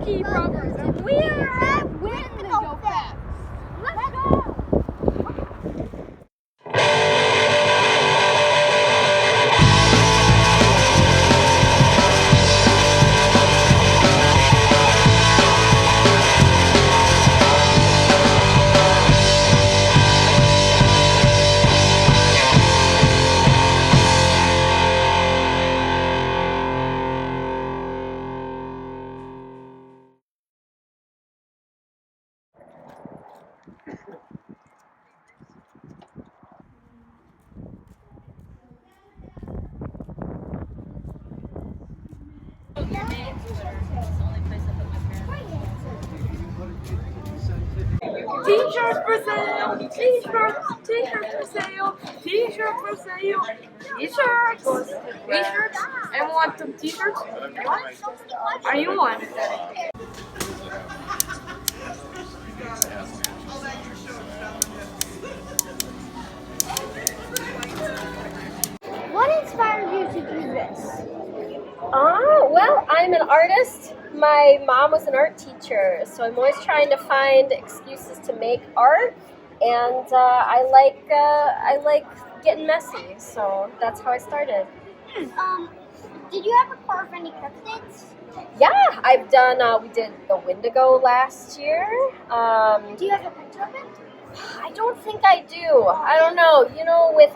Keep Robbers, and we are at Windigofest. Let's go! T-shirts for sale, t-shirts for sale, t-shirts for sale, t-shirts. Anyone want some t-shirts? Are you one? What inspired you to do this? Well, I'm an artist. My mom was an art teacher, so I'm always trying to find excuses to make art, and I like getting messy, so that's how I started. Did you ever carve any cryptids? Yeah, I've done. We did the Windigo last year. Do you have a picture of it? I don't think I do. I don't know. You know, with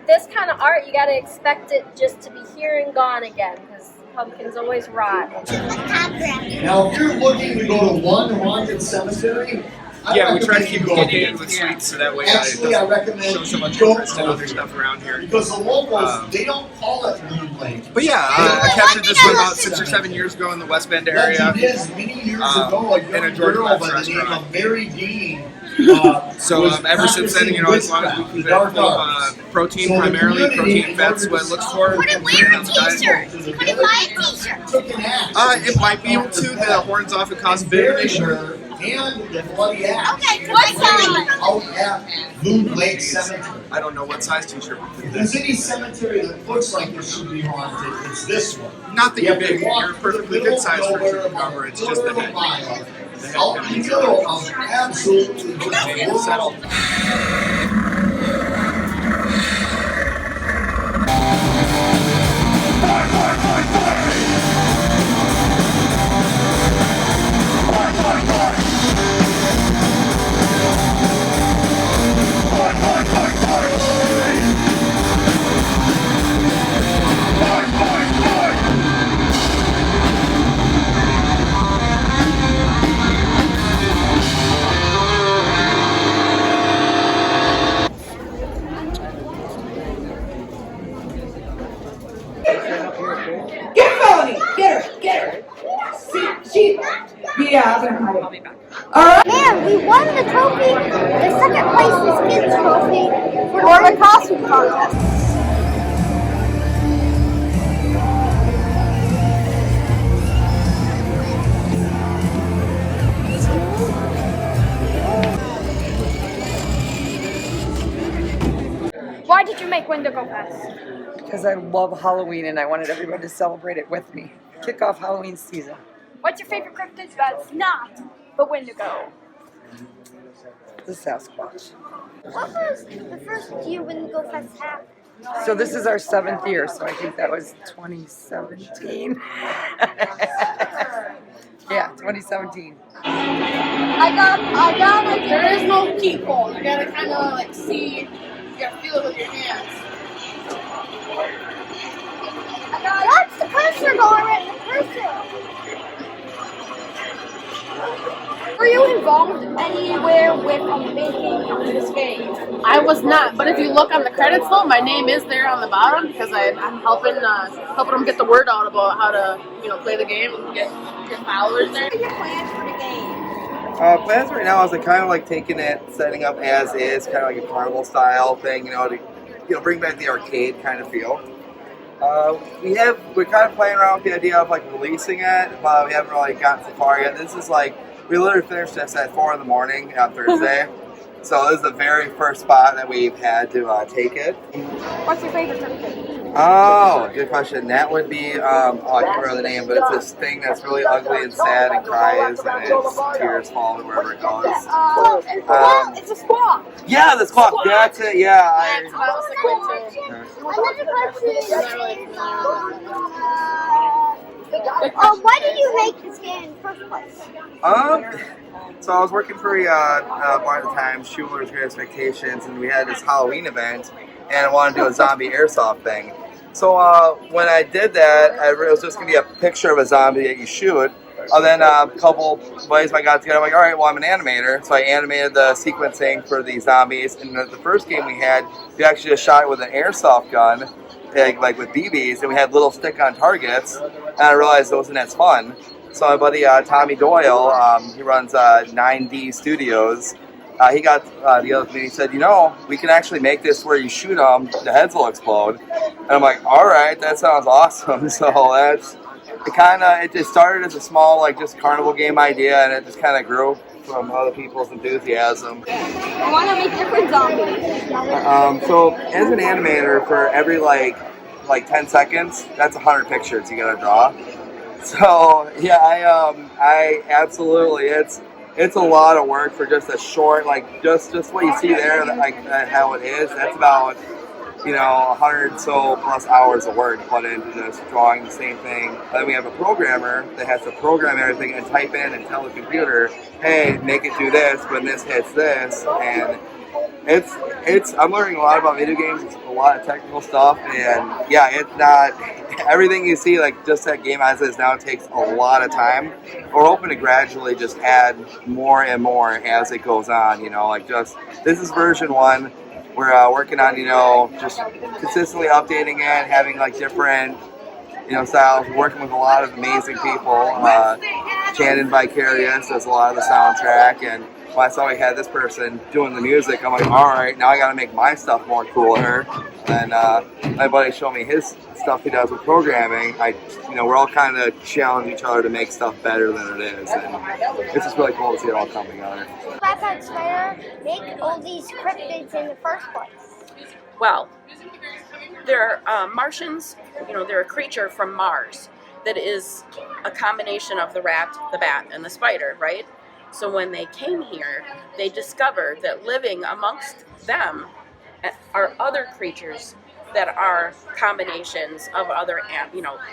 this kind of art, you got to expect it just to be here and gone again, because pumpkins always rot. Now, if you're looking to go to one haunted cemetery, yeah, we try to keep it located with sweets so that way I recommend show so much interest in other stuff around here. Because the locals, they don't call it Moon Lake. But yeah, I captured this one about 6 or 7 years ago in the West Bend area. Many years ago, a young girl by the name of Mary Dean. So ever since then, you know, as long as we keep it full of protein, primarily protein and fats, what it looks for. Could it wear a t-shirt? Could it buy a t-shirt? It might be able to. The horns off and cause a bit of an issue. And the bloody axe. Okay, what's that? Out at Moon Lake Cemetery. I don't know what size t-shirt we If could there's any cemetery that looks like it should be haunted, it's this one. Not that you're big. You're a perfectly good size for a cucumber. It's just the head. Out in the middle of absolutely just Settle. Get Melanie! Get her! She yeah, I'll be back. Alright. Man, we won the trophy, the second place is kids trophy for the costume contest. Why did you make Windigofest? Because I love Halloween and I wanted everybody to celebrate it with me. Kick off Halloween season. What's your favorite cryptid that's not the Windigo? The Sasquatch. What was the first year Windigofest happened? So this is our 7th year, so I think that was 2017. Yeah, 2017. I got it. There is no peephole. You gotta kind of like see, you gotta feel it with your hands. That's the cursor going right in the cursor. Were you involved anywhere with making this game? I was not, but if you look on the credits though, my name is there on the bottom because I'm helping them get the word out about how to play the game and get followers there. What are your plans for the game? Plans right now is kind of like taking it, setting up as is, kind of like a carnival style thing, to bring back the arcade kind of feel. We're kind of playing around with the idea of like releasing it, but we haven't really gotten so far yet. This is we literally finished this at 4 in the morning on Thursday. So this is the very first spot that we've had to take it. What's your favorite cryptid? Oh, good question. That would be, I can't remember the name, but it's this thing that's really ugly and sad and cries and its tears fall wherever it goes. It's a squawk. Yeah, the squawk. That's it. Yeah. That's what I was thinking too. Why did you make this game in the first place? So I was working for a bar at the time, Schuler's Great Expectations, and we had this Halloween event, and I wanted to do a zombie airsoft thing. So when I did that, it was just going to be a picture of a zombie that you shoot. And then a couple buddies I got together, I'm like, all right, well, I'm an animator. So I animated the sequencing for the zombies. And the first game we had, we actually just shot it with an airsoft gun, like with BBs, and we had little stick-on targets. And I realized it wasn't as fun. So my buddy Tommy Doyle, he runs 9D Studios. He got the other thing. He said, you know, we can actually make this where you shoot them, the heads will explode. And I'm like, all right, that sounds awesome. So it just started as a small, like, just carnival game idea, and it just kind of grew from other people's enthusiasm. I want to make different zombies. So as an animator, for every like 10 seconds, that's 100 pictures you gotta draw. So yeah, I absolutely, it's a lot of work for just a short, like just what you see there, like how it is. That's about 100 so plus hours of work put into just drawing the same thing. Then we have a programmer that has to program everything and type in and tell the computer, hey, make it do this when this hits this. And I'm learning a lot about video games. It's a lot of technical stuff, and yeah, it's not everything you see like just that game as is now. It takes a lot of time. We're hoping to gradually just add more and more as it goes on. Like just this is version 1. We're working on just consistently updating it, having like different styles. Working with a lot of amazing people. Shannon Vicarious does a lot of the soundtrack, and when I saw we had this person doing the music, I'm like, all right, now I got to make my stuff more cooler. And my buddy showed me his stuff he does with programming. We're all kind of challenge each other to make stuff better than it is, and it's just really cool to see it all come together. Flatbed Spider make all these cryptids in the first place? Well, they're Martians. They're a creature from Mars that is a combination of the rat, the bat, and the spider, right? So when they came here, they discovered that living amongst them are other creatures that are combinations of other,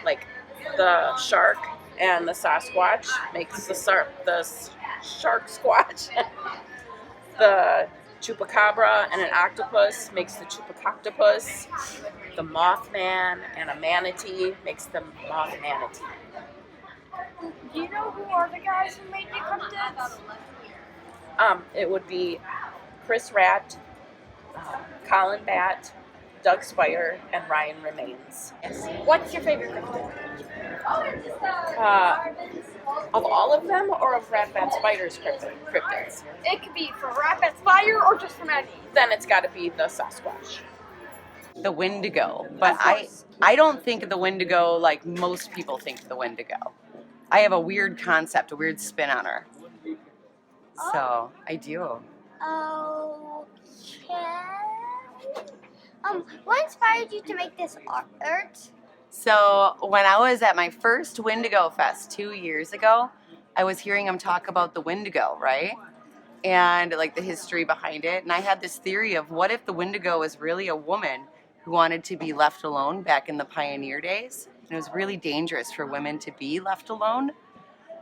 like the shark and the Sasquatch makes the shark squatch. The chupacabra and an octopus makes the chupacoctopus. The Mothman and a manatee makes the moth manatee. Do you know who are the guys who made the cryptids? It would be Chris Rat, Colin Bat, Doug Spire, and Ryan Remains. Yes. What's your favorite cryptid? Of all of them, or of Rat Bat Spider's cryptids? It could be from Rat Bat Spider or just from any. Then it's got to be the Sasquatch. The Windigo, but I don't think of the Windigo like most people think of the Windigo. I have a weird concept, a weird spin on her. So I do. Okay. What inspired you to make this art? So when I was at my first Windigofest 2 years ago, I was hearing them talk about the Windigo, right? And like the history behind it. And I had this theory of what if the Windigo was really a woman who wanted to be left alone back in the pioneer days. And it was really dangerous for women to be left alone.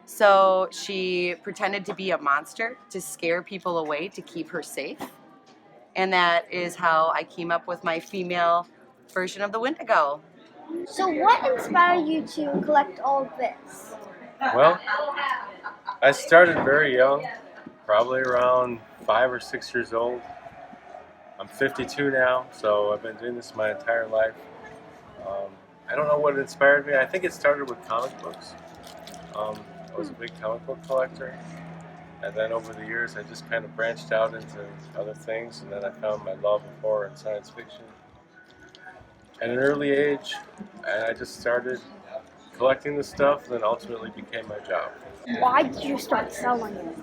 So she pretended to be a monster to scare people away to keep her safe. And that is how I came up with my female version of the Windigo. So what inspired you to collect all of this? Well, I started very young, probably around 5 or 6 years old. I'm 52 now, so I've been doing this my entire life. I don't know what inspired me. I think it started with comic books. I was a big comic book collector, and then over the years I just kind of branched out into other things, and then I found my love of horror and science fiction. At an early age, I just started collecting the stuff, and then ultimately became my job. Why did you start selling it?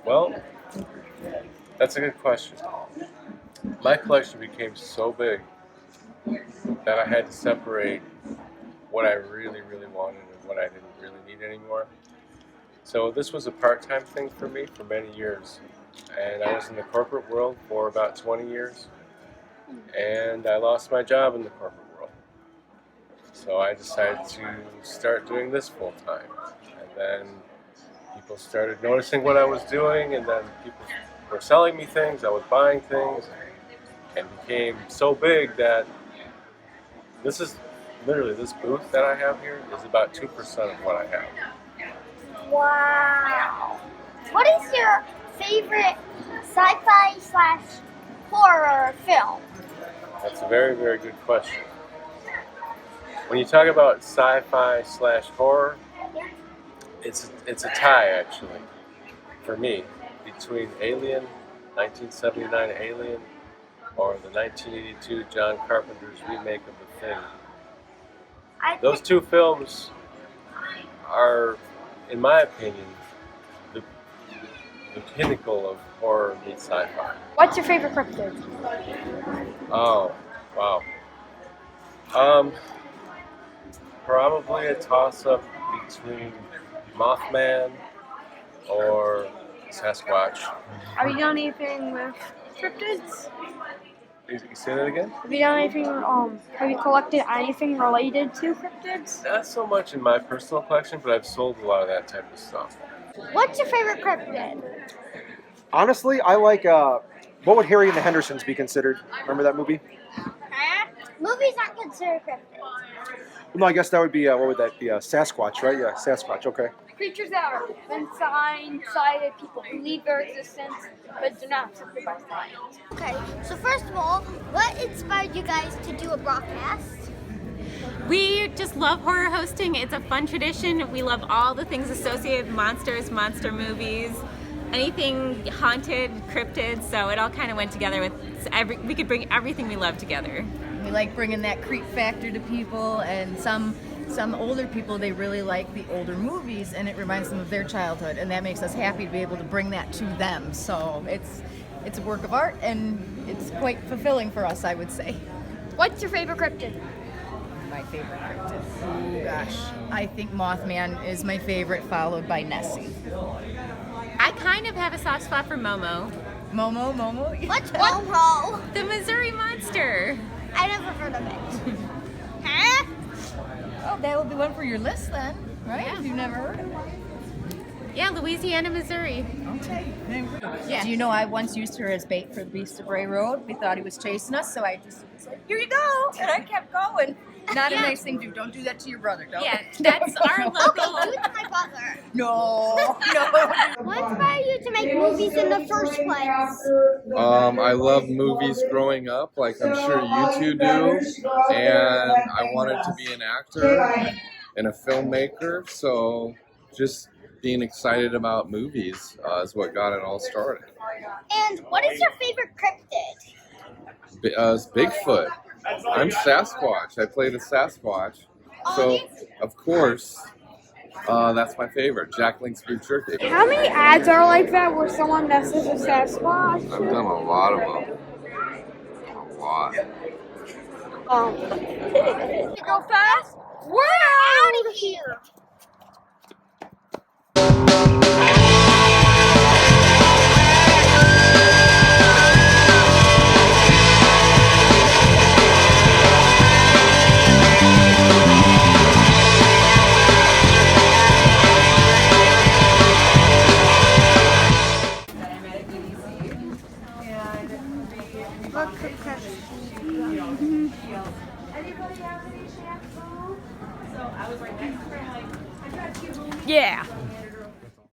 Well, that's a good question. My collection became so big that I had to separate what I really, really wanted and what I didn't really need anymore. So this was a part-time thing for me for many years. And I was in the corporate world for about 20 years. And I lost my job in the corporate world. So I decided to start doing this full-time. And then people started noticing what I was doing, and then people were selling me things, I was buying things, and became so big that this is literally, this booth that I have here is about 2% of what I have. Wow. What is your favorite sci-fi / horror film? That's a very, very good question. When you talk about sci-fi / horror, it's a tie, actually, for me, between Alien, 1979 Alien, or the 1982 John Carpenter's remake of The Thing. Those two films are, in my opinion, the pinnacle of horror meets sci-fi. What's your favorite cryptid? Oh, wow. Probably a toss-up between Mothman or Sasquatch. Have you done anything with cryptids? You say that again? Have you done anything, have you collected anything related to cryptids? Not so much in my personal collection, but I've sold a lot of that type of stuff. What's your favorite cryptid? Honestly, I like, what would Harry and the Hendersons be considered? Remember that movie? Huh? Movies aren't considered cryptids. No, I guess that would be, what would that be? Sasquatch, right? Yeah, Sasquatch, okay. Creatures that are been sighted, people believe their existence, but do not accepted by science. Okay, so first of all, what inspired you guys to do a broadcast? We just love horror hosting. It's a fun tradition. We love all the things associated with monsters, monster movies, anything haunted, cryptid, so it all kind of went together with we could bring everything we love together. We like bringing that creep factor to people, and some older people, they really like the older movies, and it reminds them of their childhood, and that makes us happy to be able to bring that to them. So it's a work of art, and it's quite fulfilling for us, I would say. What's your favorite cryptid? My favorite cryptid? Oh gosh, I think Mothman is my favorite, followed by Nessie. I kind of have a soft spot for Momo. Momo? What's Momo? The Missouri monster. I never heard of it. Huh? Oh, that will be one for your list then, right? Yeah. If you've never heard of it. Yeah, Louisiana, Missouri. Okay. Yeah. Do you know I once used her as bait for the Beast of Bray Road? We thought he was chasing us, so I just was like, here you go! And I kept going. Not a nice thing to do. Don't do that to your brother, don't. Yeah, that's our local. Okay, do it to my brother. No. What inspired you to make movies in the first place? I loved movies growing up, like I'm sure you two do, and I wanted to be an actor and a filmmaker, so just being excited about movies is what got it all started. And what is your favorite cryptid? Bigfoot. I'm Sasquatch. I played a Sasquatch, so of course that's my favorite. Jack Link's Beef Jerky. How many ads are like that where someone messes with Sasquatch? I've done a lot of them. A lot. Go fast? We're out of here! Yeah.